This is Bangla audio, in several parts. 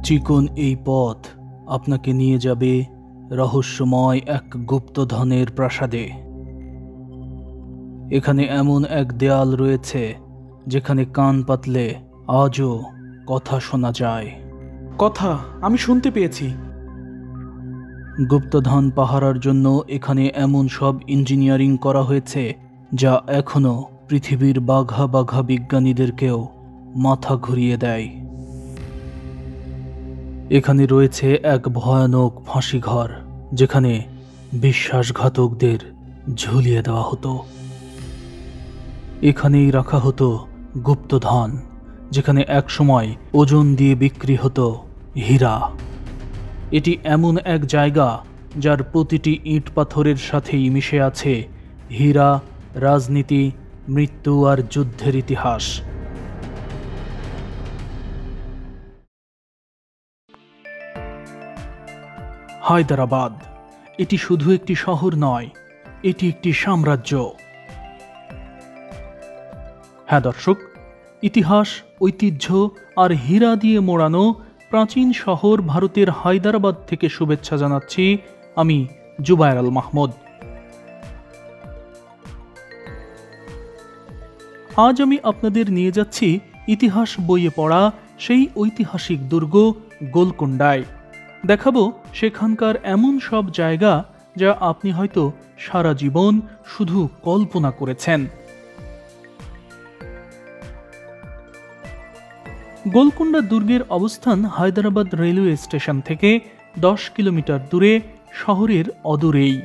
চিকন এই পথ আপনাকে নিয়ে যাবে রহস্যময় এক গুপ্তধনের প্রাসাদে। এখানে এমন এক দেয়াল রয়েছে যেখানে কান পাতলে আজও কথা শোনা যায়। কথা আমি শুনতে পেয়েছি। গুপ্তধন পাহারার জন্য এখানে এমন সব ইঞ্জিনিয়ারিং করা হয়েছে যা এখনো পৃথিবীর বাঘা বাঘা বিজ্ঞানীদেরকেও মাথা ঘুরিয়ে দেয়। এখানে রয়েছে এক ভয়ানক ফাঁসিঘর যেখানে বিশ্বাসঘাতকদের ঝুলিয়ে দেওয়া হতো। এখানেই রাখা হতো গুপ্তধন, যেখানে একসময় ওজন দিয়ে বিক্রি হতো হীরা। এটি এমন এক জায়গা যার প্রতিটি ইট পাথরের সাথেই মিশে আছে হীরা, রাজনীতি, মৃত্যু আর যুদ্ধের ইতিহাস। হায়দ্রাবাদ এটি শুধু একটি শহর নয়, এটি একটি সাম্রাজ্য। হ্যাঁ দর্শক, ইতিহাস, ঐতিহ্য আর হীরা দিয়ে মোড়ানো প্রাচীন শহর ভারতের হায়দ্রাবাদ থেকে শুভেচ্ছা জানাচ্ছি আমি জুবায়ের আল মাহমুদ। আজ আমি আপনাদের নিয়ে যাচ্ছি ইতিহাস বইয়ে পড়া সেই ঐতিহাসিক দুর্গ গোলকুন্ডায়। দেখাবো সেখানকার এমন সব জায়গা যা আপনি হয়তো সারা জীবন শুধু কল্পনা করেছেন। গোলকুন্ডা দুর্গের অবস্থান হায়দ্রাবাদ রেলওয়ে স্টেশন থেকে 10 কিলোমিটার দূরে, শহরের অদূরেই।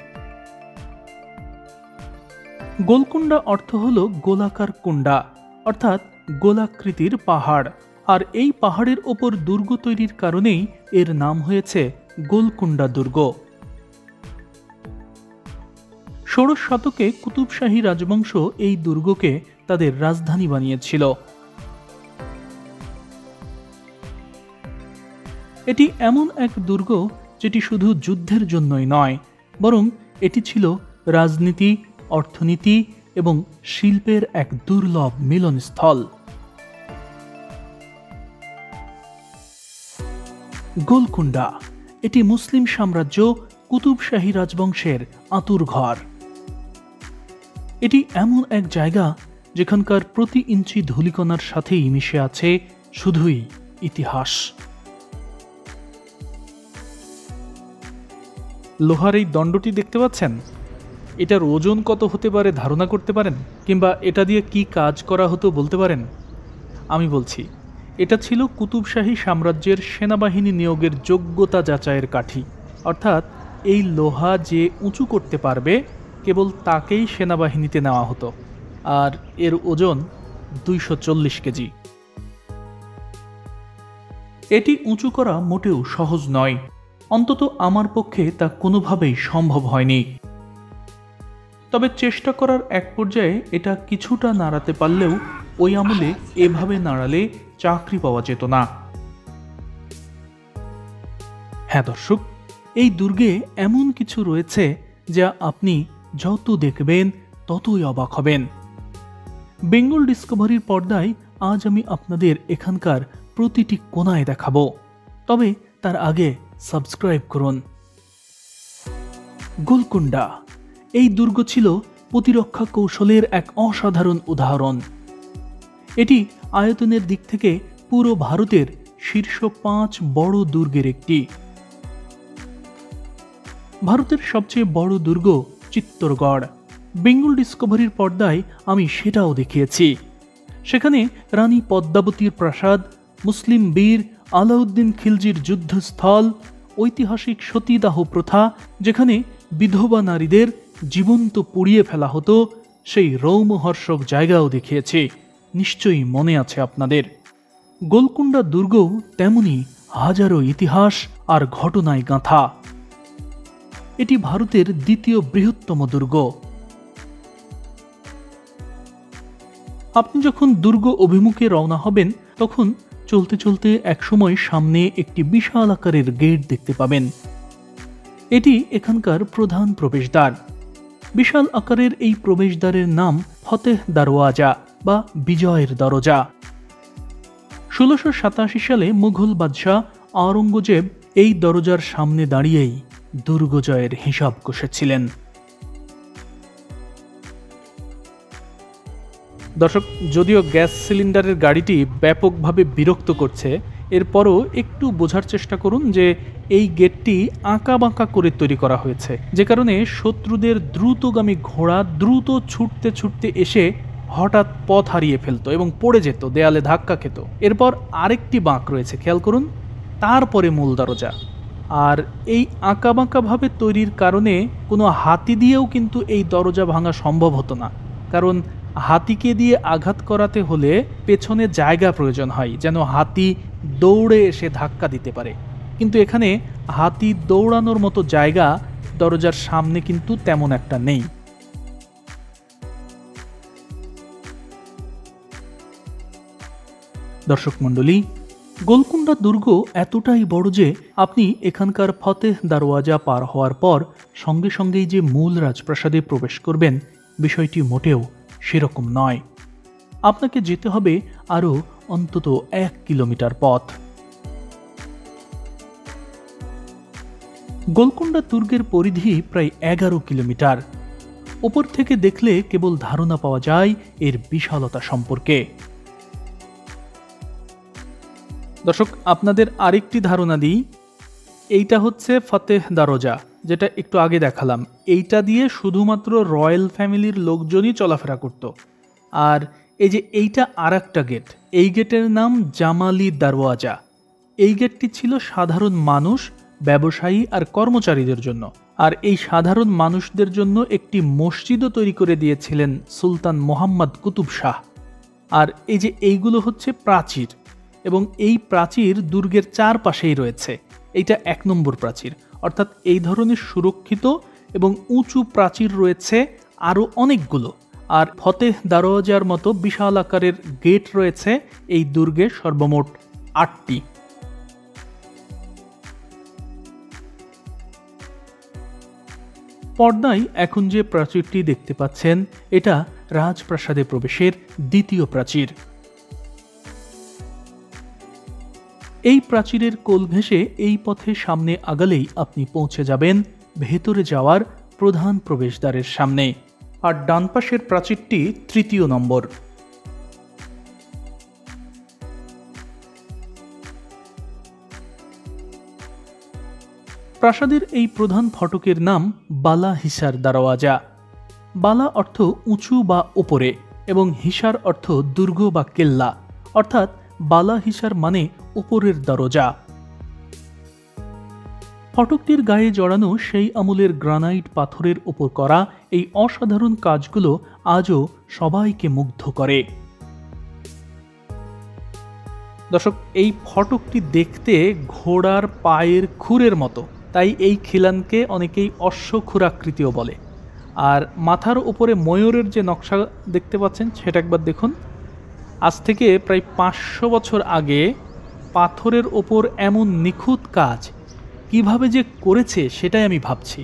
গোলকুন্ডা অর্থ হল গোলাকার কুন্ডা, অর্থাৎ গোলাকৃতির পাহাড়। আর এই পাহাড়ের ওপর দুর্গ তৈরির কারণেই এর নাম হয়েছে গোলকুন্ডা দুর্গ। ষোড়শ শতকে কুতুবশাহী রাজবংশ এই দুর্গকে তাদের রাজধানী বানিয়েছিল। এটি এমন এক দুর্গ যেটি শুধু যুদ্ধের জন্যই নয়, বরং এটি ছিল রাজনীতি, অর্থনীতি এবং শিল্পের এক দুর্লভ মিলনস্থল। গোলকুন্ডা এটি মুসলিম সাম্রাজ্য কুতুবশাহী রাজবংশের আঁতুড়ঘর। এটি এমন এক জায়গা যেখানকার প্রতি ইঞ্চি ধূলিকণার সাথেই মিশে আছে শুধুই ইতিহাস। লোহার এই দণ্ডটি দেখতে পাচ্ছেন? এটার ওজন কত হতে পারে ধারণা করতে পারেন? কিংবা এটা দিয়ে কি কাজ করা হতো বলতে পারেন? আমি বলছি, এটা ছিল কুতুবশাহী সাম্রাজ্যের সেনাবাহিনী নিয়োগের যোগ্যতা যাচাইয়ের কাঠি। অর্থাৎ এই লোহা যে উঁচু করতে পারবে কেবল তাকেই সেনাবাহিনীতে নেওয়া হতো। আর এর ওজন 240 কেজি। এটি উঁচু করা মোটেও সহজ নয়, অন্তত আমার পক্ষে তা কোনোভাবেই সম্ভব হয়নি। তবে চেষ্টা করার এক পর্যায়ে এটা কিছুটা নাড়াতে পারলেও ওই আমলে এভাবে নাড়ালে চাকরি পাওয়া যেত না। হ্যাঁ দর্শক, এই দুর্গে এমন কিছু রয়েছে যা আপনি যত দেখবেন ততই অবাক হবেন। বেঙ্গল ডিসকভারির পর্দায় আজ আমি আপনাদের এখানকার প্রতিটি কোণায় দেখাবো। তবে তার আগে সাবস্ক্রাইব করুন। গোলকুন্ডা এই দুর্গ ছিল প্রতিরক্ষা কৌশলের এক অসাধারণ উদাহরণ। এটি আয়তনের দিক থেকে পুরো ভারতের শীর্ষ 5 বড় দুর্গের একটি। ভারতের সবচেয়ে বড় দুর্গ চিত্তরগড়। বেঙ্গল ডিসকভারির পর্দায় আমি সেটাও দেখিয়েছি। সেখানে রানী পদ্মাবতীর প্রাসাদ, মুসলিম বীর আলাউদ্দিন খিলজির যুদ্ধস্থল, ঐতিহাসিক সতীদাহ প্রথা যেখানে বিধবা নারীদের জীবন্ত পুড়িয়ে ফেলা হতো, সেই রৌমহর্ষক জায়গাও দেখিয়েছি। নিশ্চয়ই মনে আছে আপনাদের। গোলকুন্ডা দুর্গও তেমনি হাজারো ইতিহাস আর ঘটনায় গাঁথা। এটি ভারতের দ্বিতীয় বৃহত্তম দুর্গ। আপনি যখন দুর্গ অভিমুখে রওনা হবেন তখন চলতে চলতে একসময় সামনে একটি বিশাল আকারের গেট দেখতে পাবেন। এটি এখানকার প্রধান প্রবেশদ্বার। বিশাল আকারের এই প্রবেশদ্বারের নাম ফতেহ দরওয়াজা বা বিজয়ের দরজা। 1687 সালে মুঘল বাদশাহ আওরঙ্গজেব এই দরজার সামনে দাঁড়িয়েই দুর্গজয়ের হিসাব কষেছিলেন। দর্শক, যদিও গ্যাস সিলিন্ডারের গাড়িটি ব্যাপকভাবে বিরক্ত করছে, এরপরও একটু বোঝার চেষ্টা করুন যে এই গেটটি আঁকা বাঁকা করে তৈরি করা হয়েছে, যে কারণে শত্রুদের দ্রুতগামী ঘোড়া দ্রুত ছুটতে ছুটতে এসে হঠাৎ পথ হারিয়ে ফেলতো এবং পড়ে যেত, দেয়ালে ধাক্কা খেত। এরপর আরেকটি বাঁক রয়েছে, খেয়াল করুন, তারপরে মূল দরজা। আর এই আঁকা বাঁকাভাবে তৈরির কারণে কোনো হাতি দিয়েও কিন্তু এই দরজা ভাঙা সম্ভব হতো না, কারণ হাতিকে দিয়ে আঘাত করাতে হলে পেছনে জায়গা প্রয়োজন হয়, যেন হাতি দৌড়ে এসে ধাক্কা দিতে পারে। কিন্তু এখানে হাতি দৌড়ানোর মতো জায়গা দরজার সামনে কিন্তু তেমন একটা নেই। দর্শক মণ্ডলী, গোলকুন্ডা দুর্গ এতটাই বড় যে আপনি এখানকার ফতেহ দারওয়াজা পার হওয়ার পর সঙ্গে সঙ্গেই যে মূল রাজপ্রাসাদে প্রবেশ করবেন, বিষয়টি মোটেও সেরকম নয়। আপনাকে যেতে হবে আরও অন্তত 1 কিলোমিটার পথ। গোলকুন্ডা দুর্গের পরিধি প্রায় 11 কিলোমিটার। উপর থেকে দেখলে কেবল ধারণা পাওয়া যায় এর বিশালতা সম্পর্কে। দর্শক, আপনাদের আরেকটি ধারণা দিই, এইটা হচ্ছে ফতেহ দরজা, যেটা একটু আগে দেখালাম। এইটা দিয়ে শুধুমাত্র রয়্যাল ফ্যামিলির লোকজনই চলাফেরা করত। আর এই যে এইটা আরেকটা গেট, এই গেটের নাম জামালি দরওয়াজা। এই গেটটি ছিল সাধারণ মানুষ, ব্যবসায়ী আর কর্মচারীদের জন্য। আর এই সাধারণ মানুষদের জন্য একটি মসজিদও তৈরি করে দিয়েছিলেন সুলতান মোহাম্মদ কুতুব শাহ। আর এই যে এইগুলো হচ্ছে প্রাচীর, এবং এই প্রাচীর দুর্গের চারপাশেই রয়েছে। এইটা 1 নম্বর প্রাচীর, অর্থাৎ এই ধরনের সুরক্ষিত এবং উঁচু প্রাচীর রয়েছে আরও অনেকগুলো। আর ফতেহ দারওয়াজার মতো বিশাল আকারের গেট রয়েছে এই দুর্গে সর্বমোট 8টি। পর্দায় এখন যে প্রাচীরটি দেখতে পাচ্ছেন, এটা রাজপ্রাসাদে প্রবেশের দ্বিতীয় প্রাচীর। এই প্রাচীরের কোল ঘেঁষে এই পথে সামনে আগালেই আপনি পৌঁছে যাবেন ভেতরে যাওয়ার প্রধান প্রবেশদ্বারের সামনে। আর ডান পাশের প্রাচীরটি 3য় নম্বর। প্রাসাদের এই প্রধান ফটকের নাম বালা হিসার দরওয়াজা। বালা অর্থ উঁচু বা ওপরে, এবং হিসার অর্থ দুর্গ বা কেল্লা, অর্থাৎ বালা হিসার মানে উপরের দরজা। ফটকটির গায়ে জড়ানো সেই আমলের গ্রানাইট পাথরের উপর করা এই অসাধারণ কাজগুলো আজও সবাইকে মুগ্ধ করে। দর্শক, এই ফটকটি দেখতে ঘোড়ার পায়ের খুরের মতো, তাই এই খিলানকে অনেকেই অশ্বক্ষুরাকৃতিও বলে। আর মাথার উপরে ময়ূরের যে নকশা দেখতে পাচ্ছেন, সেটা একবার দেখুন। আজ থেকে প্রায় 500 বছর আগে পাথরের ওপর এমন নিখুঁত কাজ কিভাবে যে করেছে সেটাই আমি ভাবছি।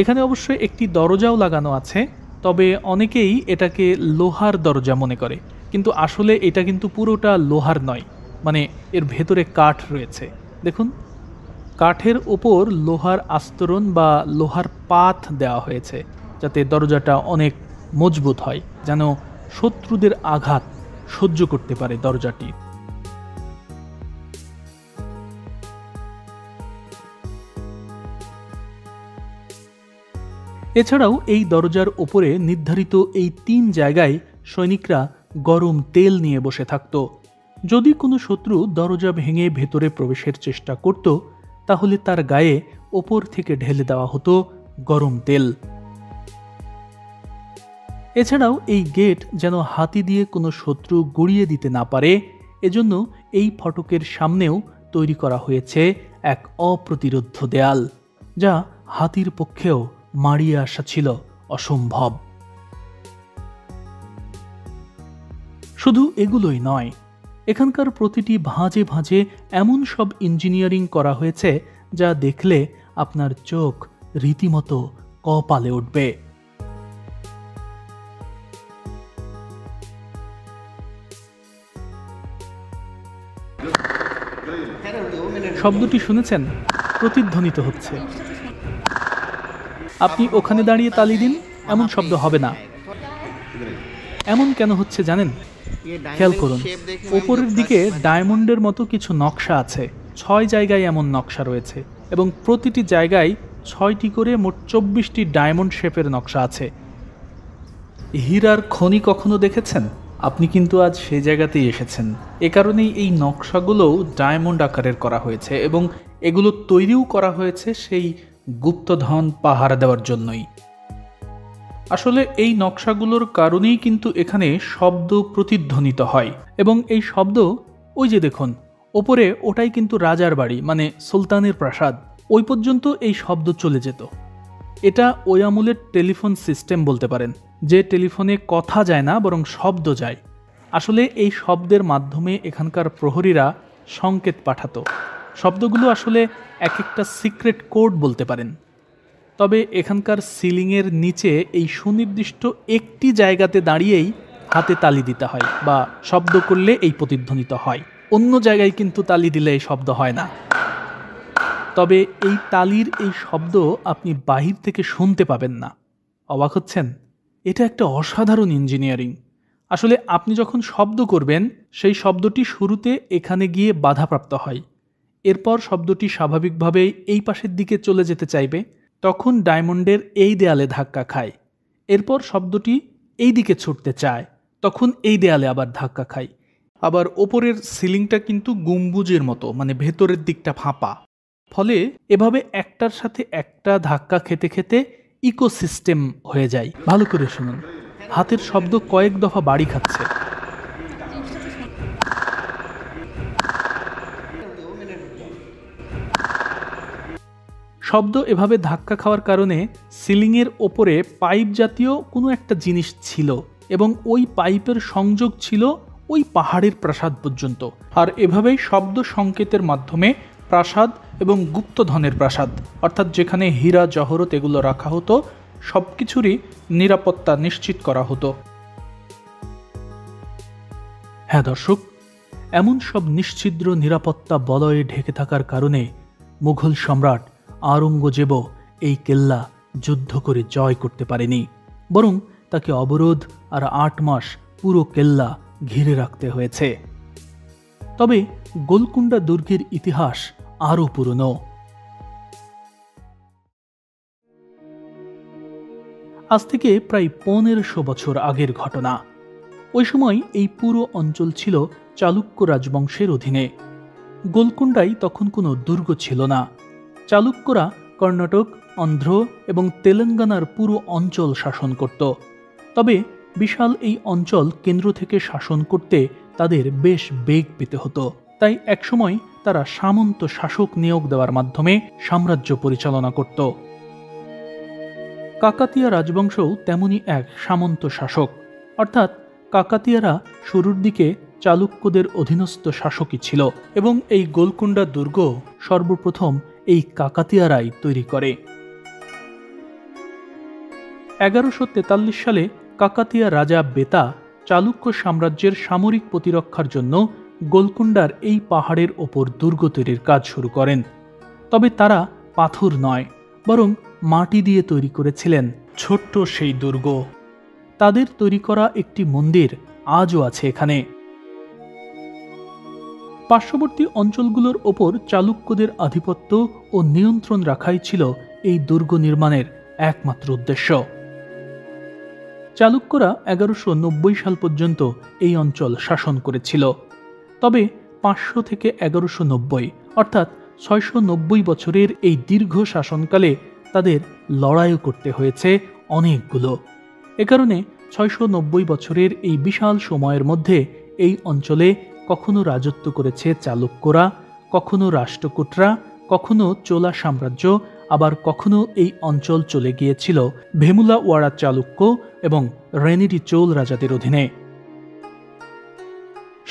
এখানে অবশ্যই একটি দরজাও লাগানো আছে, তবে অনেকেই এটাকে লোহার দরজা মনে করে, কিন্তু আসলে এটা কিন্তু পুরোটা লোহার নয়, মানে এর ভেতরে কাঠ রয়েছে। দেখুন, কাঠের ওপর লোহার আস্তরণ বা লোহার পাত দেওয়া হয়েছে, যাতে দরজাটা অনেক মজবুত হয়, যেন শত্রুদের আঘাত সহ্য করতে পারে দরজাটি। এছাড়াও এই দরজার ওপরে নির্ধারিত এই 3 জায়গায় সৈনিকরা গরম তেল নিয়ে বসে থাকত। যদি কোনো শত্রু দরজা ভেঙে ভেতরে প্রবেশের চেষ্টা করত, তাহলে তার গায়ে ওপর থেকে ঢেলে দেওয়া হতো গরম তেল। এছাড়াও এই গেট যেন হাতি দিয়ে কোনো শত্রু গুড়িয়ে দিতে না পারে, এজন্য এই ফটকের সামনেও তৈরি করা হয়েছে এক অপ্রতিরোধ্য দেয়াল, যা হাতির পক্ষেও মারিয়ে আসা ছিল অসম্ভব। শুধু এগুলোই নয়, এখানকার প্রতিটি ভাঁজে ভাঁজে এমন সব ইঞ্জিনিয়ারিং করা হয়েছে যা দেখলে আপনার চোখ রীতিমতো কপালে উঠবে। শব্দটি শুনেছেন? প্রতিধ্বনিত হচ্ছে। আপনি ওখানে দাঁড়িয়ে তালি দিন, এমন শব্দ হবে না। এমন কেন হচ্ছে জানেন? খেয়াল করুন, ওপরের দিকে ডায়মন্ডের মতো কিছু নকশা আছে। 6 জায়গায় এমন নকশা রয়েছে এবং প্রতিটি জায়গায় 6টি করে মোট 24টি ডায়মন্ড শেপের নকশা আছে। হীরার খনি কখনো দেখেছেন? আপনি কিন্তু আজ সেই জায়গাতেই এসেছেন। এ কারণেই এই নকশাগুলোও ডায়মন্ড আকারের করা হয়েছে এবং এগুলো তৈরিও করা হয়েছে সেই গুপ্তধন পাহারা দেওয়ার জন্যই। আসলে এই নকশাগুলোর কারণেই কিন্তু এখানে শব্দ প্রতিধ্বনিত হয় এবং এই শব্দ, ওই যে দেখুন ওপরে, ওটাই কিন্তু রাজার বাড়ি, মানে সুলতানের প্রাসাদ। ওই পর্যন্ত এই শব্দ চলে যেত। এটা ওই আমলের টেলিফোন সিস্টেম বলতে পারেন, যে টেলিফোনে কথা যায় না বরং শব্দ যায়। আসলে এই শব্দের মাধ্যমে এখানকার প্রহরীরা সংকেত পাঠাতো। শব্দগুলো আসলে এক একটা সিক্রেট কোড বলতে পারেন। তবে এখানকার সিলিংয়ের নিচে এই সুনির্দিষ্ট একটি জায়গাতে দাঁড়িয়েই হাতে তালি দিতে হয় বা শব্দ করলে এই প্রতিধ্বনিত হয়। অন্য জায়গায় কিন্তু তালি দিলে এই শব্দ হয় না। তবে এই তালির এই শব্দ আপনি বাহির থেকে শুনতে পাবেন না। অবাক হচ্ছেন? এটা একটা অসাধারণ ইঞ্জিনিয়ারিং। আসলে আপনি যখন শব্দ করবেন, সেই শব্দটি শুরুতে এখানে গিয়ে বাধাপ্রাপ্ত হয়। এরপর শব্দটি স্বাভাবিকভাবেই এই পাশের দিকে চলে যেতে চাইবে, তখন ডায়মন্ডের এই দেয়ালে ধাক্কা খায়। এরপর শব্দটি এই দিকে ছুটতে চায়, তখন এই দেয়ালে আবার ধাক্কা খায়। আবার ওপরের সিলিংটা কিন্তু গম্বুজের মতো, মানে ভেতরের দিকটা ফাঁপা। ফলে এভাবে একটার সাথে একটা ধাক্কা খেতে খেতে ইকোসিস্টেম হয়ে যায়। ভালো করে শুনুন, হাতের শব্দ কয়েক দফা বাড়ি খাচ্ছে। শব্দ এভাবে ধাক্কা খাওয়ার কারণে সিলিংয়ের ওপরে পাইপ জাতীয় কোনো একটা জিনিস ছিল এবং ওই পাইপের সংযোগ ছিল ওই পাহাড়ের প্রাসাদ পর্যন্ত। আর এভাবেই শব্দ সংকেতের মাধ্যমে প্রাসাদ এবং গুপ্তধনের প্রাসাদ, অর্থাৎ যেখানে হীরা জহরত এগুলো রাখা হতো, সব কিছুরই নিরাপত্তা নিশ্চিত করা হতো। হ্যাঁ দর্শক, এমন সব নিশ্ছিদ্র নিরাপত্তা বলয়ে ঢেকে থাকার কারণে মুঘল সম্রাট আওরঙ্গজেবও এই কেল্লা যুদ্ধ করে জয় করতে পারেনি, বরং তাকে অবরোধ আর 8 মাস পুরো কেল্লা ঘিরে রাখতে হয়েছে। তবে গোলকুন্ডা দুর্গের ইতিহাস আরও পুরনো। আজ থেকে প্রায় 1500 বছর আগের ঘটনা। ওই সময় এই পুরো অঞ্চল ছিল চালুক্য রাজবংশের অধীনে। গোলকুন্ডায় তখন কোনো দুর্গ ছিল না। চালুক্যরা কর্ণাটক, অন্ধ্র এবং তেলেঙ্গানার পুরো অঞ্চল শাসন করত। তবে বিশাল এই অঞ্চল কেন্দ্র থেকে শাসন করতে তাদের বেশ বেগ পেতে হতো। তাই একসময় তারা সামন্ত শাসক নিয়োগ দেওয়ার মাধ্যমে সাম্রাজ্য পরিচালনা করত। কাকাতিয়া রাজবংশও তেমনই এক সামন্ত শাসক, অর্থাৎ কাকাতিয়ারা শুরুর দিকে চালুক্যদের অধীনস্থ শাসকই ছিল এবং এই গোলকুন্ডা দুর্গ সর্বপ্রথম এই কাকাতিয়ারাই তৈরি করে। 1143 সালে কাকাতিয়া রাজা বেতা চালুক্য সাম্রাজ্যের সামরিক প্রতিরক্ষার জন্য গোলকুন্ডার এই পাহাড়ের ওপর দুর্গ তৈরির কাজ শুরু করেন। তবে তারা পাথর নয়, বরং মাটি দিয়ে তৈরি করেছিলেন ছোট্ট সেই দুর্গ। তাদের তৈরি করা একটি মন্দির আজও আছে এখানে। পার্শ্ববর্তী অঞ্চলগুলোর ওপর চালুক্যদের আধিপত্য ও নিয়ন্ত্রণ রাখাই ছিল এই দুর্গ নির্মাণের একমাত্র উদ্দেশ্য। চালুক্যরা 1190 সাল পর্যন্ত এই অঞ্চল শাসন করেছিল। তবে 500 থেকে 1190 অর্থাৎ 690 বছরের এই দীর্ঘ শাসনকালে তাদের লড়াইও করতে হয়েছে অনেকগুলো। এ কারণে 690 বছরের এই বিশাল সময়ের মধ্যে এই অঞ্চলে কখনো রাজত্ব করেছে চালুক্যরা, কখনো রাষ্ট্রকূটরা, কখনো চোলা সাম্রাজ্য, আবার কখনো এই অঞ্চল চলে গিয়েছিল ভেমুলাওয়াড়া চালুক্য এবং রেনিডি চোল রাজাদের অধীনে।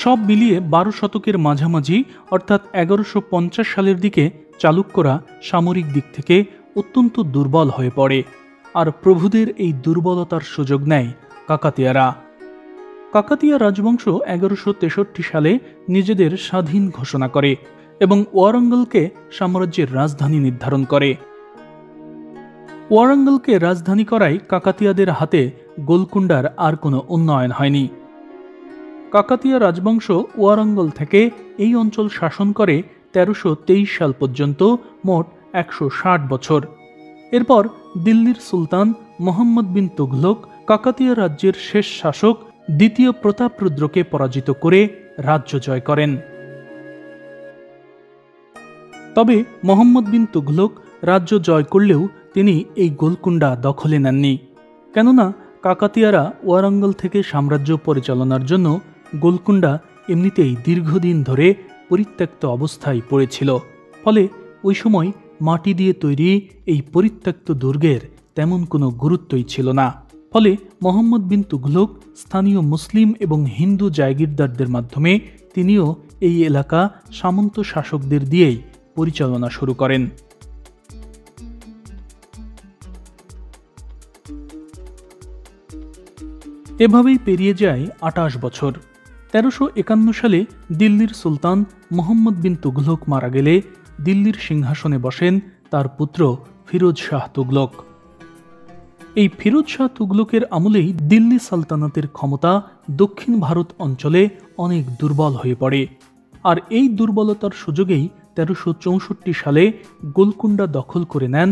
সব মিলিয়ে 12 শতকের মাঝামাঝি অর্থাৎ 1150 সালের দিকে চালুক্যরা সামরিক দিক থেকে অত্যন্ত দুর্বল হয়ে পড়ে, আর প্রভুদের এই দুর্বলতার সুযোগ নেয় কাকাতিয়ারা। কাকাতিয়া রাজবংশ 1163 সালে নিজেদের স্বাধীন ঘোষণা করে এবং ওয়ারাঙ্গলকে সাম্রাজ্যের রাজধানী নির্ধারণ করে। ওয়ারাঙ্গলকে রাজধানী করায় কাকাতিয়াদের হাতে গোলকুন্ডার আর কোনো উন্নয়ন হয়নি। কাকাতিয়া রাজবংশ ওয়ারাঙ্গল থেকে এই অঞ্চল শাসন করে 1323 সাল পর্যন্ত, মোট 160 বছর। এরপর দিল্লির সুলতান মোহাম্মদ বিন তুঘলক কাকাতিয়া রাজ্যের শেষ শাসক দ্বিতীয় প্রতাপরুদ্রকে পরাজিত করে রাজ্য জয় করেন। তবে মোহাম্মদ বিন তুঘলক রাজ্য জয় করলেও তিনি এই গোলকুন্ডা দখলে নেননি, কেননা কাকাতিয়ারা ওয়ারাঙ্গল থেকে সাম্রাজ্য পরিচালনার জন্য গোলকুন্ডা এমনিতেই দীর্ঘদিন ধরে পরিত্যক্ত অবস্থায় পড়েছিল। ফলে ওই সময় মাটি দিয়ে তৈরি এই পরিত্যক্ত দুর্গের তেমন কোনো গুরুত্বই ছিল না। ফলে মোহাম্মদ বিন তুঘলক স্থানীয় মুসলিম এবং হিন্দু জায়গিরদারদের মাধ্যমে তিনিও এই এলাকা সামন্ত শাসকদের দিয়েই পরিচালনা শুরু করেন। এভাবেই পেরিয়ে যায় 28 বছর। 1351 সালে দিল্লির সুলতান মোহাম্মদ বিন তুঘলক মারা গেলে দিল্লির সিংহাসনে বসেন তার পুত্র ফিরোজ শাহ তুঘলক। এই ফিরোজ শাহ তুঘলকের আমলেই দিল্লি সালতানাতের ক্ষমতা দক্ষিণ ভারত অঞ্চলে অনেক দুর্বল হয়ে পড়ে। আর এই দুর্বলতার সুযোগেই 1364 সালে গোলকুন্ডা দখল করে নেন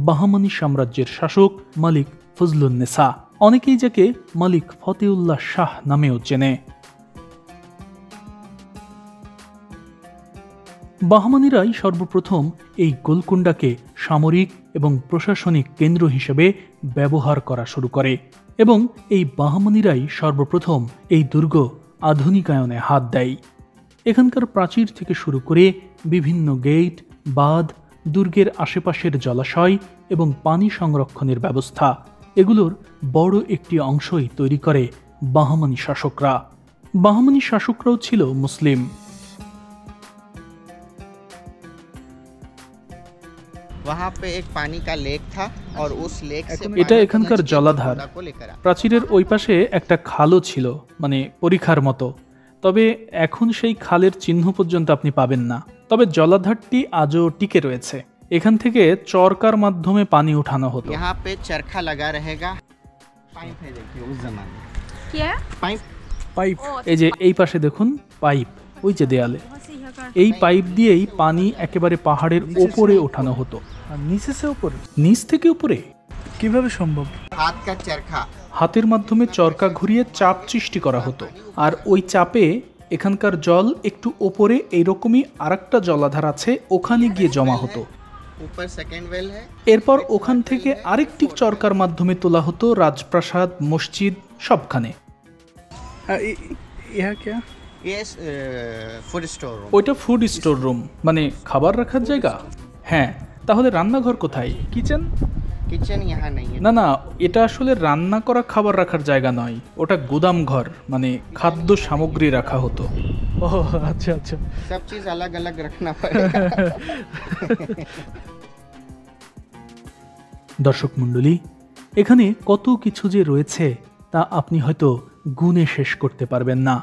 বাহমানি সাম্রাজ্যের শাসক মালিক ফজলুন্নেসা, অনেকেই যাকে মালিক ফতেউল্লাহ শাহ নামেও চেনে। বাহমানিরাই সর্বপ্রথম এই গোলকুন্ডাকে সামরিক এবং প্রশাসনিক কেন্দ্র হিসেবে ব্যবহার করা শুরু করে এবং এই বাহমানিরাই সর্বপ্রথম এই দুর্গ আধুনিকায়নে হাত দেয়। এখানকার প্রাচীর থেকে শুরু করে বিভিন্ন গেট, বাঁধ, দুর্গের আশেপাশের জলাশয় এবং পানি সংরক্ষণের ব্যবস্থা, এগুলোর বড় একটি অংশই তৈরি করে বাহমানি শাসকরা। বাহমানি শাসকরাও ছিল মুসলিম। এটা এখানকার জলাধার। প্রাচীরের ওই পাশে একটা খালও ছিল, মানে পরিখার মতো। তবে এখন সেই খালের চিহ্ন পর্যন্ত আপনি পাবেন না। তবে জলাধারটি আজও টিকে রয়েছে। এখান থেকে চরকার মাধ্যমে পানি উঠানো হতো। পাইপ, এই যে এই পাশে দেখুন পাইপ, ওই যে দেয়ালে, এই পাইপ দিয়েই পানি একেবারে পাহাড়ের ওপরে ওঠানো হতো। নিচ থেকে উপরে কিভাবে সম্ভব? হাতের মাধ্যমে চরকা ঘুরিয়ে চাপ সৃষ্টি করা হতো, আর ওই চাপে এখানকার জল একটু ওপরে এইরকমই আরেকটা জলাধার আছে, ওখানে গিয়ে জমা হতো। এরপর ওখান থেকে আরেকটি চরকার মাধ্যমে তোলা হতো রাজপ্রাসাদ, মসজিদ, সবখানে। ওইটা ফুড স্টোর রুম, মানে খাবার রাখার জায়গা। হ্যাঁ, তাহলে রান্নাঘর কোথায়? কিচেন? না না, এটা আসলে রান্না করা খাবার রাখার জায়গা নয়, ওটা গোদাম ঘর, মানে খাদ্য সামগ্রী রাখা হতো। ও আচ্ছা আচ্ছা, সব চিজ আলাদা আলাদা রাখনা পড়েগা। দর্শক মণ্ডলী, এখানে কত কিছু যে রয়েছে তা আপনি হয়তো গুণে শেষ করতে পারবেন না।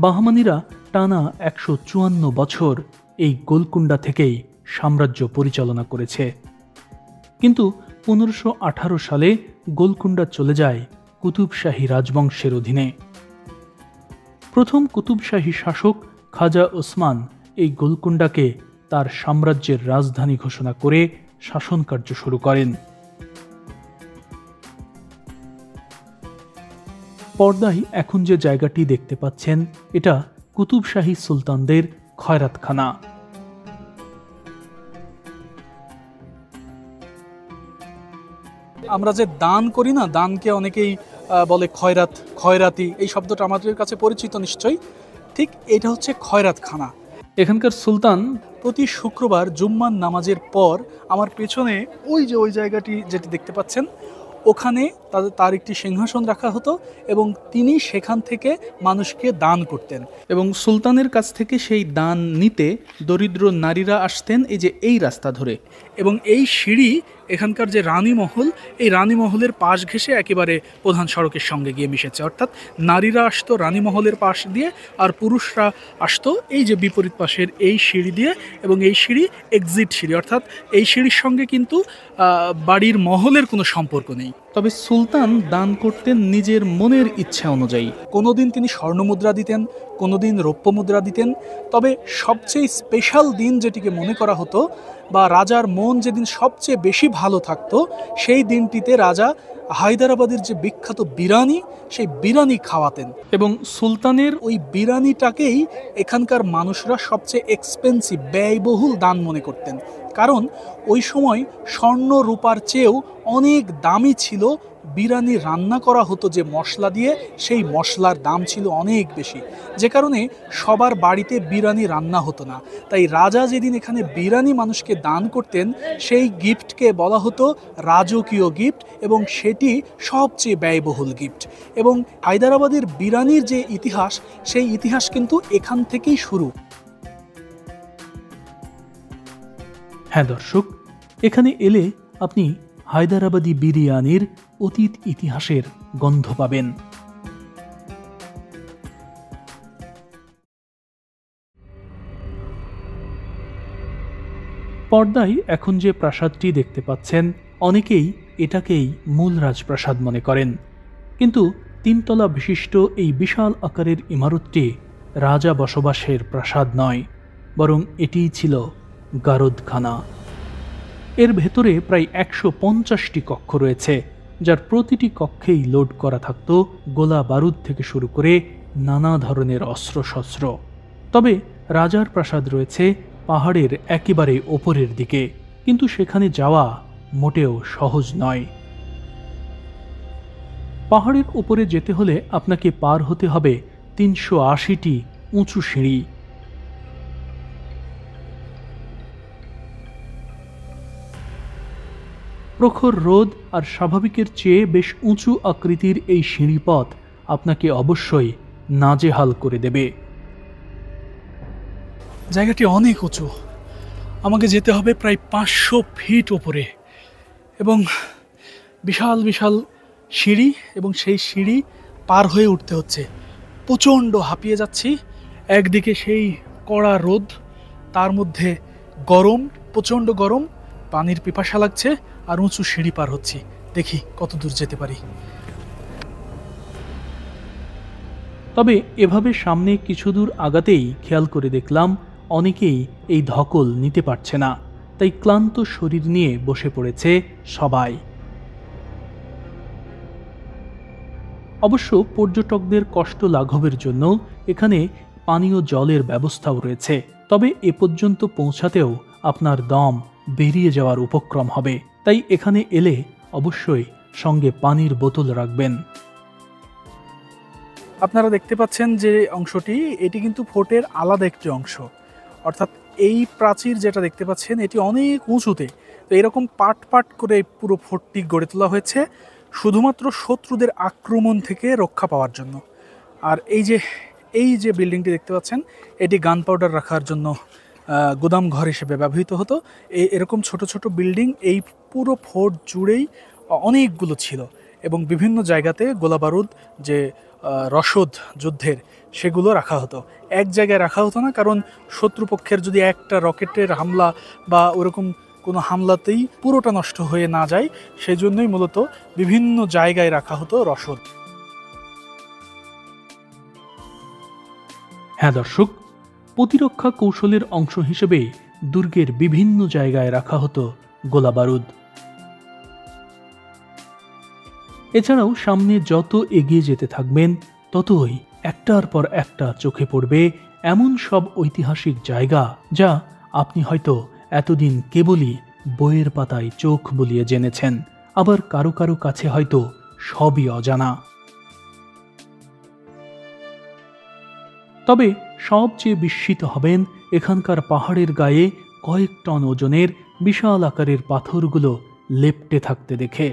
বাহমানিরা টানা 154 বছর এই গোলকুন্ডা থেকেই সাম্রাজ্য পরিচালনা করেছে। কিন্তু 1518 সালে গোলকুন্ডা চলে যায় কুতুবশাহী রাজবংশের অধীনে। প্রথম কুতুবশাহী শাসক খাজা ওসমান এই গোলকুন্ডাকে তার সাম্রাজ্যের রাজধানী ঘোষণা করে শাসন কার্য শুরু করেন। পর্দায় এখন যে জায়গাটি দেখতে পাচ্ছেন, এটা কুতুবশাহী সুলতানদের খয়রাতখানা। আমরা যে দান করি না, দানকে অনেকেই বলে খয়রাত, খয়রাতি, এই শব্দটা আমাদের কাছে পরিচিত নিশ্চয়ই। ঠিক এটা হচ্ছে খয়রাতখানা। এখানকার সুলতান প্রতি শুক্রবার জুম্মার নামাজের পর আমার পেছনে ওই যে ওই জায়গাটি যেটি দেখতে পাচ্ছেন, ওখানে তার একটি সিংহাসন রাখা হতো এবং তিনি সেখান থেকে মানুষকে দান করতেন। এবং সুলতানের কাছ থেকে সেই দান নিতে দরিদ্র নারীরা আসতেন এই রাস্তা ধরে। এবং এই সিঁড়ি এখানকার যে রানীমহল, এই রানীমহলের পাশ ঘেঁষে একেবারে প্রধান সড়কের সঙ্গে গিয়ে মিশেছে। অর্থাৎ নারীরা আসতো রানীমহলের পাশ দিয়ে, আর পুরুষরা আসতো এই যে বিপরীত পাশের এই সিঁড়ি দিয়ে। এবং এই সিঁড়ি এক্সিট সিঁড়ি, অর্থাৎ এই সিঁড়ির সঙ্গে কিন্তু বাড়ির মহলের কোনো সম্পর্ক নেই। তবে সুলতান দান করতেন নিজের মনের ইচ্ছা অনুযায়ী। কোনোদিন তিনি স্বর্ণমুদ্রা দিতেন, কোনোদিন রৌপ্য মুদ্রা দিতেন। তবে সবচেয়ে স্পেশাল দিন যেটিকে মনে করা হতো, বা রাজার মন যেদিন সবচেয়ে বেশি ভালো থাকতো, সেই দিনটিতে রাজা হায়দ্রাবাদের যে বিখ্যাত বিরিয়ানি, সেই বিরিয়ানি খাওয়াতেন। এবং সুলতানের ওই বিরিয়ানিটাকেই এখানকার মানুষরা সবচেয়ে এক্সপেন্সিভ, ব্যয়বহুল দান মনে করতেন। কারণ ওই সময় স্বর্ণ রূপার চেয়েও অনেক দামি ছিল বিরিয়ানি রান্না করা হতো যে মশলা দিয়ে, সেই মশলার দাম ছিল অনেক বেশি, যে কারণে সবার বাড়িতে বিরিয়ানি রান্না হতো না। তাই রাজা যেদিন এখানে বিরিয়ানি মানুষকে দান করতেন, সেই গিফটকে বলা হতো রাজকীয় গিফট, এবং সেটি সবচেয়ে ব্যয়বহুল গিফট। এবং হায়দ্রাবাদের বিরিয়ানির যে ইতিহাস, সেই ইতিহাস কিন্তু এখান থেকেই শুরু। হ্যাঁ দর্শক, এখানে এলে আপনি হায়দ্রাবাদি বিরিয়ানির অতীত ইতিহাসের গন্ধ পাবেন। পর্দায় এখন যে প্রাসাদটি দেখতে পাচ্ছেন, অনেকেই এটাকেই মূল রাজপ্রাসাদ মনে করেন, কিন্তু 3 তলা বিশিষ্ট এই বিশাল আকারের ইমারতটি রাজা বসবাসের প্রাসাদ নয়, বরং এটিই ছিল গারদখানা। এর ভেতরে প্রায় 150টি কক্ষ রয়েছে, যার প্রতিটি কক্ষেই লোড করা থাকত গোলা বারুদ থেকে শুরু করে নানা ধরনের অস্ত্রশস্ত্র। তবে রাজার প্রাসাদ রয়েছে পাহাড়ের একেবারে ওপরের দিকে, কিন্তু সেখানে যাওয়া মোটেও সহজ নয়। পাহাড়ের উপরে যেতে হলে আপনাকে পার হতে হবে 380টি উঁচু সিঁড়ি। প্রখর রোদ আর স্বাভাবিকের চেয়ে বেশ উঁচু আকৃতির এই সিঁড়িপথ আপনাকে অবশ্যই নাজেহাল করে দেবে। জায়গাটি অনেক উঁচু, আমাকে যেতে হবে প্রায় 500 ফিট ওপরে, এবং বিশাল বিশাল সিঁড়ি, এবং সেই সিঁড়ি পার হয়ে উঠতে হচ্ছে। প্রচণ্ড হাঁপিয়ে যাচ্ছি। একদিকে সেই কড়া রোদ, তার মধ্যে গরম, প্রচণ্ড গরম, পানির পিপাসা লাগছে, আর উঁচু সিঁড়ি পার হচ্ছি। দেখি কত দূর যেতে পারি। তবে এভাবে সামনে কিছু দূর আগাতেই খেয়াল করে দেখলাম অনেকেই এই ধকল নিতে পারছে না, তাই ক্লান্ত শরীর নিয়ে বসে পড়েছে সবাই। অবশ্য পর্যটকদের কষ্ট লাঘবের জন্য এখানে পানীয় জলের ব্যবস্থাও রয়েছে, তবে এ পর্যন্ত পৌঁছাতেও আপনার দম বেরিয়ে যাওয়ার উপক্রম হবে, তাই এখানে এলে অবশ্যই সঙ্গে পানির বোতল রাখবেন। আপনারা দেখতে পাচ্ছেন যে অংশটি, এটি কিন্তু ফোর্টের আলাদা একটি অংশ। অর্থাৎ এই প্রাচীর যেটা দেখতে পাচ্ছেন, এটি অনেক উঁচুতে। তো এরকম পাট পাট করে পুরো ফোর্টটি গড়ে তোলা হয়েছে শুধুমাত্র শত্রুদের আক্রমণ থেকে রক্ষা পাওয়ার জন্য। আর এই যে বিল্ডিংটি দেখতে পাচ্ছেন, এটি গান পাউডার রাখার জন্য গোদাম ঘর হিসেবে ব্যবহৃত হতো। এরকম ছোট ছোট বিল্ডিং এই পুরো ফোর্ট জুড়েই অনেকগুলো ছিল, এবং বিভিন্ন জায়গাতে গোলাবারুদ যে রসদ যুদ্ধের, সেগুলো রাখা হতো। এক জায়গায় রাখা হতো না, কারণ শত্রুপক্ষের যদি একটা রকেটের হামলা বা ওরকম কোনো হামলাতেই পুরোটা নষ্ট হয়ে না যায়, সেজন্যই মূলত বিভিন্ন জায়গায় রাখা হতো রসদ। হ্যাঁ দর্শক, প্রতিরক্ষা কৌশলের অংশ হিসেবে দুর্গের বিভিন্ন জায়গায় রাখা হতো গোলাবারুদ। এছাড়াও সামনে যত এগিয়ে যেতে থাকবেন, ততই একটার পর একটা চোখে পড়বে এমন সব ঐতিহাসিক জায়গা, যা আপনি হয়তো এতদিন কেবলই বইয়ের পাতায় চোখ বুলিয়ে জেনেছেন, আবার কারো কারো কাছে হয়তো সবই অজানা। তবে সবচেয়ে বিস্মিত হবেন এখানকার পাহাড়ের গায়ে কয়েক টন ওজনের বিশাল আকারের পাথরগুলো লেপ্টে থাকতে দেখে।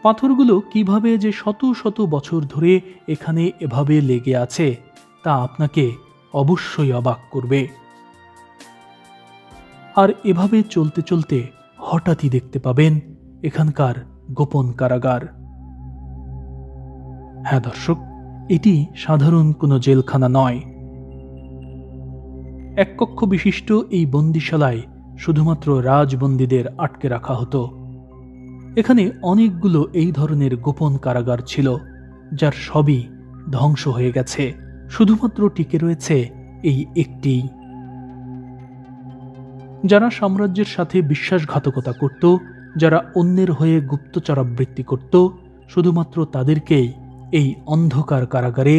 পাথরগুলো কিভাবে যে শত শত বছর ধরে এখানে এভাবে লেগে আছে তা আপনাকে অবশ্যই অবাক করবে। আর এভাবে চলতে চলতে হঠাৎই দেখতে পাবেন এখানকার গোপন কারাগার। হ্যাঁ দর্শক, এটি সাধারণ কোনো জেলখানা নয়। এক কক্ষ বিশিষ্ট এই বন্দিশালায় শুধুমাত্র রাজবন্দীদের আটকে রাখা হতো। এখানে অনেকগুলো এই ধরনের গোপন কারাগার ছিল, যার সবই ধ্বংস হয়ে গেছে। শুধুমাত্র টিকে রয়েছে এই একটি। যারা সাম্রাজ্যের সাথে বিশ্বাসঘাতকতা করত, যারা অন্যের হয়ে গুপ্তচরাবৃত্তি করত, শুধুমাত্র তাদেরকেই এই অন্ধকার কারাগারে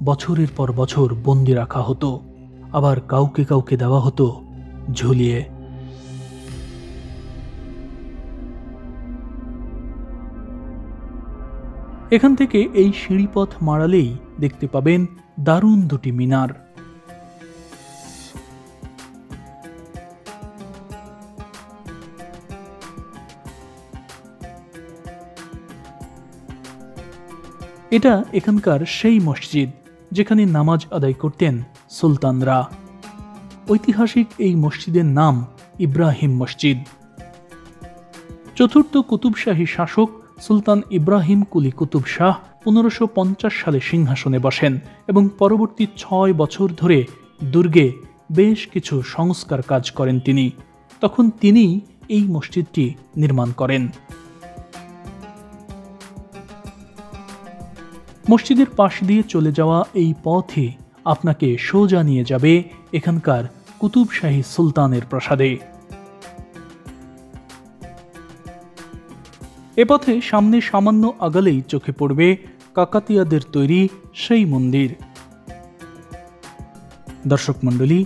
বছরের পর বছর বন্দি রাখা হতো। আবার কাউকে কাউকে দেওয়া হতো ঝুলিয়ে। এখান থেকে এই সিঁড়িপথ মারালেই দেখতে পাবেন দারুণ দুটি মিনার। এটা এখানকার সেই মসজিদ যেখানে নামাজ আদায় করতেন সুলতানরা। ঐতিহাসিক এই মসজিদের নাম ইব্রাহিম মসজিদ। চতুর্থ কুতুবশাহী শাসক সুলতান ইব্রাহিম কুলি কুতুব শাহ 1550 সালে সিংহাসনে বসেন এবং পরবর্তী 6 বছর ধরে দুর্গে বেশ কিছু সংস্কার কাজ করেন তিনি। তখন তিনি এই মসজিদটি নির্মাণ করেন। মসজিদের পাশ দিয়ে চলে যাওয়া এই পথই আপনাকে সোজা নিয়ে যাবে এখানকার কুতুবশাহী সুলতানের প্রাসাদে। এ পথে সামনে সামান্য আগালেই চোখে পড়বে কাকাতিয়াদের তৈরি সেই মন্দির। দর্শক মণ্ডলী,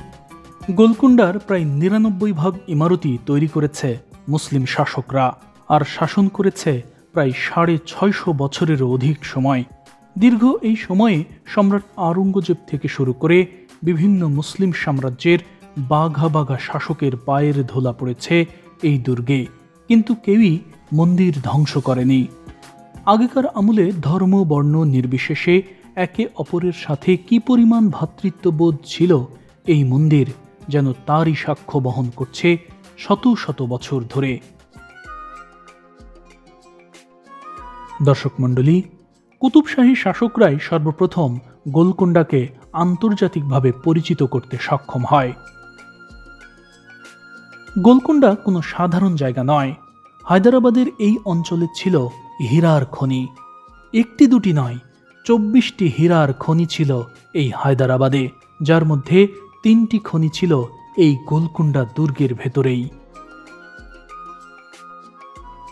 গোলকুন্ডার প্রায় 99 ইমারতি তৈরি করেছে মুসলিম শাসকরা, আর শাসন করেছে প্রায় 650 বছরেরও অধিক সময়। দীর্ঘ এই সময়ে সম্রাট আওরঙ্গজেব থেকে শুরু করে বিভিন্ন মুসলিম সাম্রাজ্যের বাঘা বাঘা শাসকের পায়ের ধুলা পড়েছে এই দুর্গে, কিন্তু কেউই মন্দির ধ্বংস করেনি। আগেকার আমলে ধর্ম বর্ণ নির্বিশেষে একে অপরের সাথে কি পরিমাণ ভ্রাতৃত্ববোধ ছিল এই মন্দির যেন তারই সাক্ষ্য বহন করছে শত শত বছর ধরে। দর্শক মণ্ডলী, কুতুবশাহী শাসকরাই সর্বপ্রথম গোলকুন্ডাকে আন্তর্জাতিকভাবে পরিচিত করতে সক্ষম হয়। গোলকুন্ডা কোনো সাধারণ জায়গা নয়। হায়দ্রাবাদের এই অঞ্চলে ছিল হীরার খনি। একটি দুটি নয়, 24টি হীরার খনি ছিল এই হায়দ্রাবাদে, যার মধ্যে 3টি খনি ছিল এই গোলকুন্ডা দুর্গের ভেতরেই।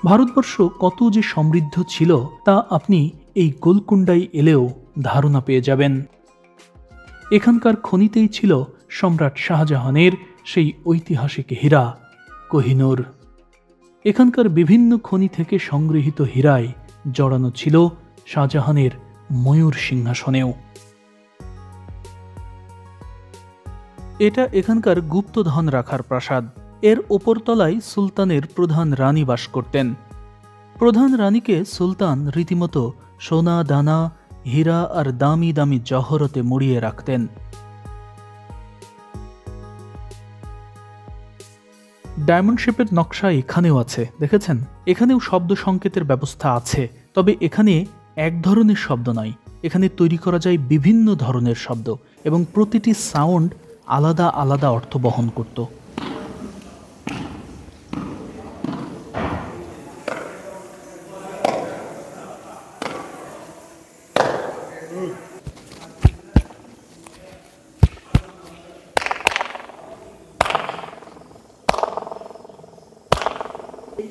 ভারতবর্ষ কত যে সমৃদ্ধ ছিল তা আপনি এই গোলকুন্ডায় এলেও ধারণা পেয়ে যাবেন। এখানকার খনিতেই ছিল সম্রাট শাহজাহানের সেই ঐতিহাসিক হীরা কোহিনূর। এখানকার বিভিন্ন খনি থেকে সংগৃহীত হীরায় জড়ানো ছিল শাহজাহানের ময়ূর সিংহাসনেও। এটা এখানকার গুপ্তধন রাখার প্রাসাদ। এর ওপরতলায় সুলতানের প্রধান রানী বাস করতেন। প্রধান রানীকে সুলতান রীতিমতো সোনা দানা, হীরা আর দামি দামি জহরতে মুড়িয়ে রাখতেন। ডায়মন্ড শেপের নকশা এখানেও আছে, দেখেছেন? এখানেও শব্দ সংকেতের ব্যবস্থা আছে, তবে এখানে এক ধরনের শব্দ নয়, এখানে তৈরি করা যায় বিভিন্ন ধরনের শব্দ এবং প্রতিটি সাউন্ড আলাদা আলাদা অর্থ বহন করত।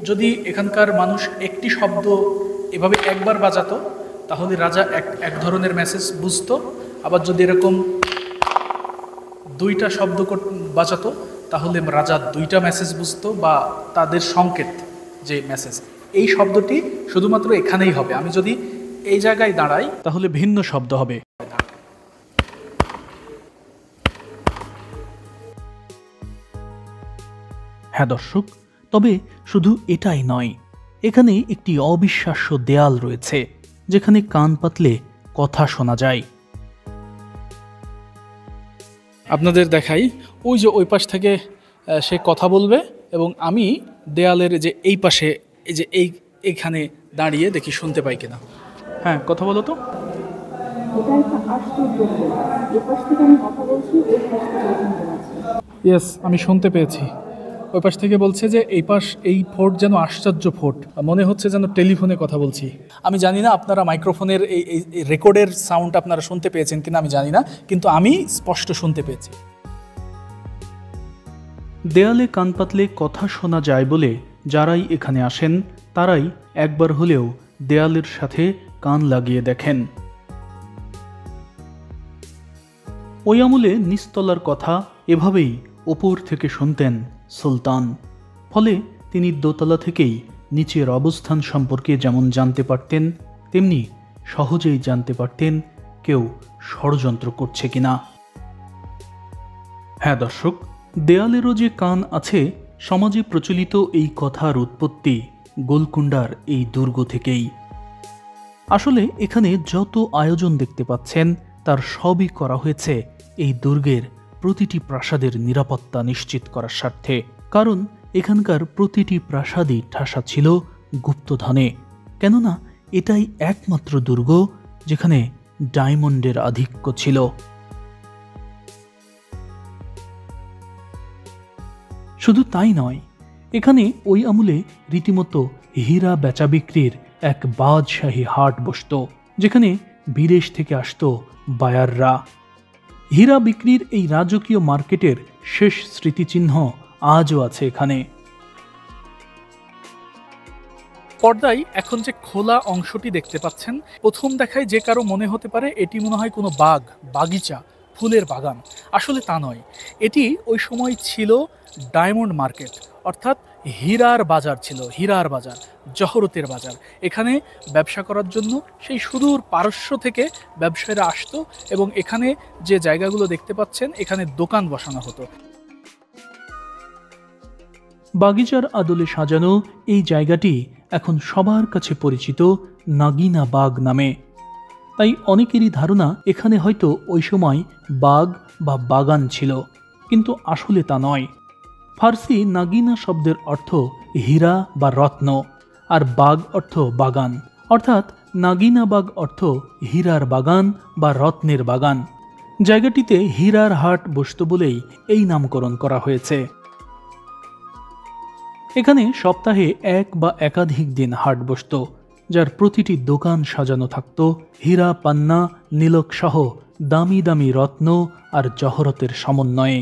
যদি এখানকার মানুষ একটি শব্দ এভাবে একবার বাজাতো তাহলে রাজা এক ধরনের মেসেজ বুঝতো, আবার যদি এরকম 2টা শব্দ বাজাতো তাহলে রাজা 2টা মেসেজ বুঝতো, বা তাদের সংকেত যে মেসেজ, এই শব্দটি শুধুমাত্র এখানেই হবে। আমি যদি এই জায়গায় দাঁড়াই তাহলে ভিন্ন শব্দ হবে। হ্যাঁ দর্শক, তবে শুধু এটাই নয়, এখানে একটি অবিশ্বাস্য দেয়াল রয়েছে, যেখানে কান পাতলে কথা শোনা যায়। আপনাদের দেখাই, ওই যে ওই পাশ থেকে সে কথা বলবে এবং আমি দেয়ালের যে এই পাশে এই যে এইখানে দাঁড়িয়ে দেখি শুনতে পাই কিনা। হ্যাঁ, কথা বলো তো। ইয়েস, আমি শুনতে পেয়েছি। ওই পাশ থেকে বলছে যে এই ফোর্ট যেন আশ্চর্য ফোর্ট, মনে হচ্ছে যেন টেলিফোনে কথা বলছি। আমি জানি না আপনারা মাইক্রোফোনের এই রেকর্ডের সাউন্ড আপনারা শুনতে পেয়েছেন কিনা আমি জানি না, কিন্তু আমি স্পষ্ট শুনতে পেয়েছি। দেয়ালে কান পাতলে কথা শোনা যায় বলে যারাই এখানে আসেন তারাই একবার হলেও দেয়ালের সাথে কান লাগিয়ে দেখেন। ওই আমলে নিচতলার কথা এভাবেই ওপর থেকে শুনতেন সুলতান, ফলে তিনি দোতলা থেকেই নিচের অবস্থান সম্পর্কে যেমন জানতে পারতেন, তেমনি সহজেই জানতে পারতেন কেউ ষড়যন্ত্র করছে কিনা। হ্যাঁ দর্শক, দেয়ালেরও যে কান আছে, সমাজে প্রচলিত এই কথার উৎপত্তি গোলকুন্ডার এই দুর্গ থেকেই। আসলে এখানে যত আয়োজন দেখতে পাচ্ছেন তার সবই করা হয়েছে এই দুর্গের প্রতিটি প্রাসাদের নিরাপত্তা নিশ্চিত করার স্বার্থে। কারণ এখানকার প্রতিটি প্রাসাদই ঠাসা ছিল গুপ্তধনে, কেননা এটাই একমাত্র দুর্গ যেখানে ডায়মন্ডের আধিক্য ছিল। শুধু তাই নয়, এখানে ওই আমলে রীতিমতো হীরা বেচা বিক্রির এক বাদশাহী হাট বসত, যেখানে বিদেশ থেকে আসতো বায়াররা। হীরা বিক্রির এই রাজকীয় মার্কেটের শেষ স্মৃতিচিহ্ন আজও আছে এখানে। পর্দায় এখন যে খোলা অংশটি দেখতে পাচ্ছেন, প্রথম দেখায় যে কারো মনে হতে পারে এটি মনে হয় কোনো বাগিচা, ফুলের বাগান। আসলে তা নয়, এটি ওই সময় ছিল ডায়মন্ড মার্কেট, অর্থাৎ হীরার বাজার ছিল, হীরার বাজার, জহরতের বাজার। এখানে ব্যবসা করার জন্য সেই সুদূর পারস্য থেকে ব্যবসায়ীরা আসতো এবং এখানে যে জায়গাগুলো দেখতে পাচ্ছেন এখানে দোকান বসানো হতো। বাগিচার আদলে সাজানো এই জায়গাটি এখন সবার কাছে পরিচিত নাগিনা বাগ নামে। তাই অনেকেরই ধারণা এখানে হয়তো ওই সময় বাগ বা বাগান ছিল, কিন্তু আসলে তা নয়। ফার্সি নাগিনা শব্দের অর্থ হীরা বা রত্ন, আর বাগ অর্থ বাগান, অর্থাৎ নাগিনা বাগ অর্থ হীরার বাগান বা রত্নের বাগান। জায়গাটিতে হীরার হাট বসত বলেই এই নামকরণ করা হয়েছে। এখানে সপ্তাহে এক বা একাধিক দিন হাট বসত, যার প্রতিটি দোকান সাজানো থাকত হীরা, পান্না, নীলক সহ দামি দামি রত্ন আর জহরতের সমন্বয়ে।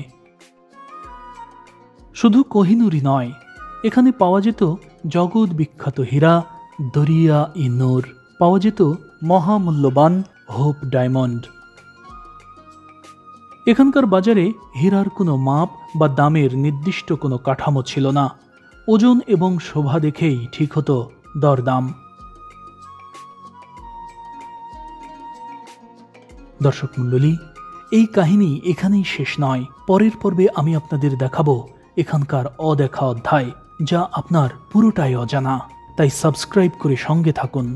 শুধু কোহিনুরই নয়, এখানে পাওয়া যেত জগৎ বিখ্যাত হীরা, দরিয়া ই নূর, পাওয়া যেত মহামূল্যবান হোপ ডায়মন্ড। এখানকার বাজারে হীরার কোনো মাপ বা দামের নির্দিষ্ট কোনো কাঠামো ছিল না। ওজন এবং শোভা দেখেই ঠিক হতো দরদাম। দর্শক মণ্ডলী, এই কাহিনী এখানেই শেষ নয়। পরের পর্বে আমি আপনাদের দেখাবো এখানকার অদেখা অধ্যায়, যা আপনার পুরোটাই অজানা। তাই সাবস্ক্রাইব করে সঙ্গে থাকুন।